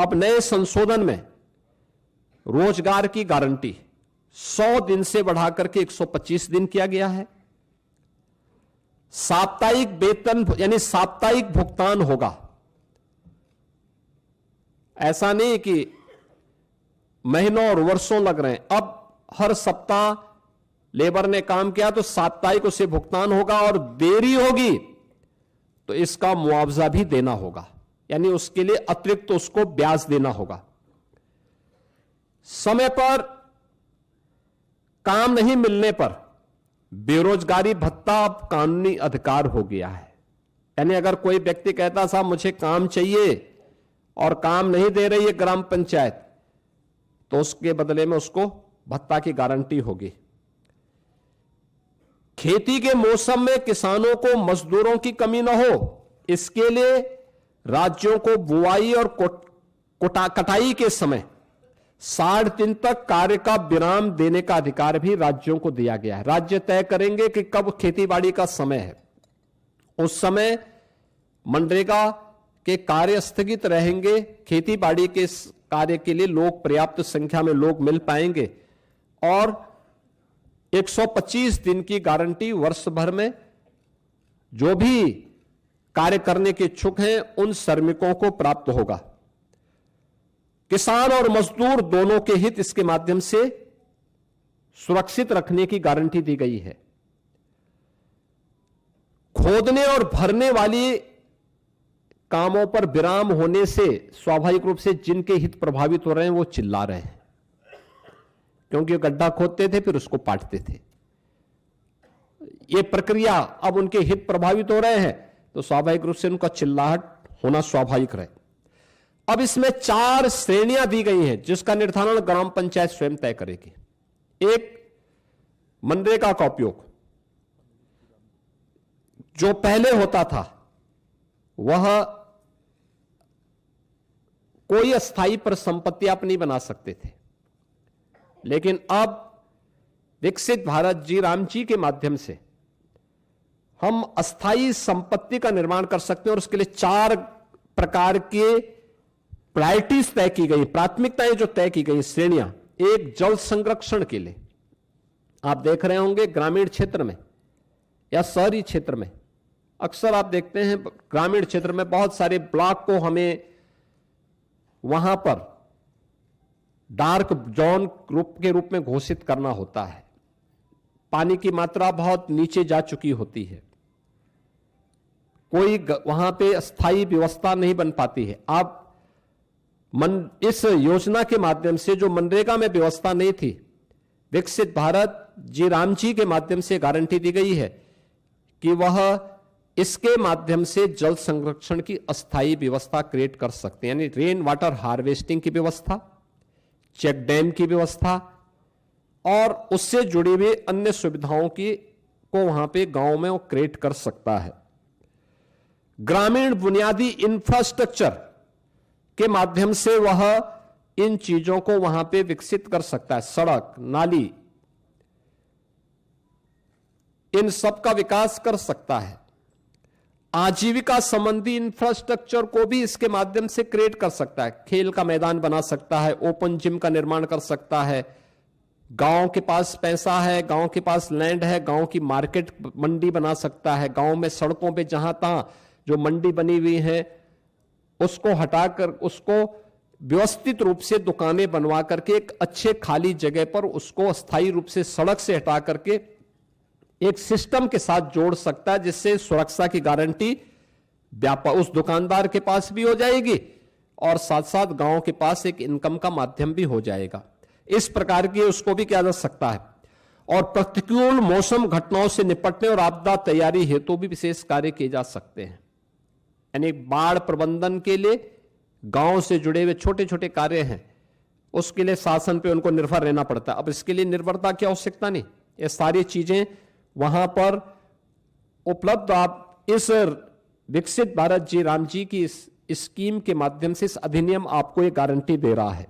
अब नए संशोधन में रोजगार की गारंटी 100 दिन से बढ़ाकर के 125 दिन किया गया है। साप्ताहिक वेतन यानी साप्ताहिक भुगतान होगा। ऐसा नहीं कि महीनों और वर्षों लग रहे हैं। अब हर सप्ताह लेबर ने काम किया तो साप्ताहिक उसे भुगतान होगा, और देरी होगी तो इसका मुआवजा भी देना होगा, यानी उसके लिए अतिरिक्त तो उसको ब्याज देना होगा। समय पर काम नहीं मिलने पर बेरोजगारी भत्ता अब कानूनी अधिकार हो गया है। यानी अगर कोई व्यक्ति कहता साहब मुझे काम चाहिए और काम नहीं दे रही है ग्राम पंचायत, तो उसके बदले में उसको भत्ता की गारंटी होगी। खेती के मौसम में किसानों को मजदूरों की कमी न हो, इसके लिए राज्यों को बुआई और कटाई के समय 60 दिन तक कार्य का विराम देने का अधिकार भी राज्यों को दिया गया है। राज्य तय करेंगे कि कब खेतीबाड़ी का समय है, उस समय मनरेगा के कार्य स्थगित रहेंगे, खेतीबाड़ी के कार्य के लिए लोग पर्याप्त संख्या में लोग मिल पाएंगे, और 125 दिन की गारंटी वर्ष भर में जो भी कार्य करने के इच्छुक हैं उन श्रमिकों को प्राप्त होगा। किसान और मजदूर दोनों के हित इसके माध्यम से सुरक्षित रखने की गारंटी दी गई है। खोदने और भरने वाली कामों पर विराम होने से स्वाभाविक रूप से जिनके हित प्रभावित हो रहे हैं वो चिल्ला रहे हैं, क्योंकि गड्ढा खोदते थे फिर उसको पाटते थे। ये प्रक्रिया अब उनके हित प्रभावित हो रहे हैं तो स्वाभाविक रूप से उनका चिल्लाहट होना स्वाभाविक रहे। अब इसमें 4 श्रेणियां दी गई हैं जिसका निर्धारण ग्राम पंचायत स्वयं तय करेगी। एक, मनरेगा का उपयोग जो पहले होता था वह कोई अस्थाई पर संपत्ति आप नहीं बना सकते थे, लेकिन अब विकसित भारत जी राम जी के माध्यम से हम अस्थाई संपत्ति का निर्माण कर सकते हैं, और उसके लिए 4 प्रकार के प्रायोरिटीज तय की गई, प्राथमिकताएं जो तय की गई, श्रेणियां। एक, जल संरक्षण के लिए आप देख रहे होंगे ग्रामीण क्षेत्र में या शहरी क्षेत्र में अक्सर आप देखते हैं ग्रामीण क्षेत्र में बहुत सारे ब्लॉक को हमें वहां पर डार्क जोन के रूप में घोषित करना होता है। पानी की मात्रा बहुत नीचे जा चुकी होती है, कोई वहां पे अस्थायी व्यवस्था नहीं बन पाती है। आप इस योजना के माध्यम से जो मनरेगा में व्यवस्था नहीं थी, विकसित भारत जी राम जी के माध्यम से गारंटी दी गई है कि वह इसके माध्यम से जल संरक्षण की अस्थायी व्यवस्था क्रिएट कर सकते हैं, यानी रेन वाटर हार्वेस्टिंग की व्यवस्था, चेक डैम की व्यवस्था और उससे जुड़ी हुई अन्य सुविधाओं को वहां पे गांव में वो क्रिएट कर सकता है। ग्रामीण बुनियादी इंफ्रास्ट्रक्चर के माध्यम से वह इन चीजों को वहां पे विकसित कर सकता है, सड़क, नाली, इन सब का विकास कर सकता है। आजीविका संबंधी इंफ्रास्ट्रक्चर को भी इसके माध्यम से क्रिएट कर सकता है, खेल का मैदान बना सकता है, ओपन जिम का निर्माण कर सकता है। गांव के पास पैसा है, गांव के पास लैंड है, गांव की मार्केट मंडी बना सकता है। गांव में सड़कों पे जहां तहां जो मंडी बनी हुई है उसको हटाकर उसको व्यवस्थित रूप से दुकानें बनवा करके एक अच्छे खाली जगह पर उसको अस्थायी रूप से सड़क से हटा करके एक सिस्टम के साथ जोड़ सकता है, जिससे सुरक्षा की गारंटी उस दुकानदार के पास भी हो जाएगी और साथ साथ गांव के पास एक इनकम का माध्यम भी हो जाएगा। इस प्रकार की उसको भी किया जा सकता है। और प्रतिकूल मौसम घटनाओं से निपटने और आपदा तैयारी हेतु भी विशेष कार्य किए जा सकते हैं, यानी बाढ़ प्रबंधन के लिए गांव से जुड़े हुए छोटे छोटे कार्य हैं, उसके लिए शासन पे उनको निर्भर रहना पड़ता है। अब इसके लिए निर्भरता की आवश्यकता नहीं, ये सारी चीजें वहां पर उपलब्ध। आप इस विकसित भारत जी राम जी की इस स्कीम के माध्यम से इस अधिनियम आपको ये गारंटी दे रहा है।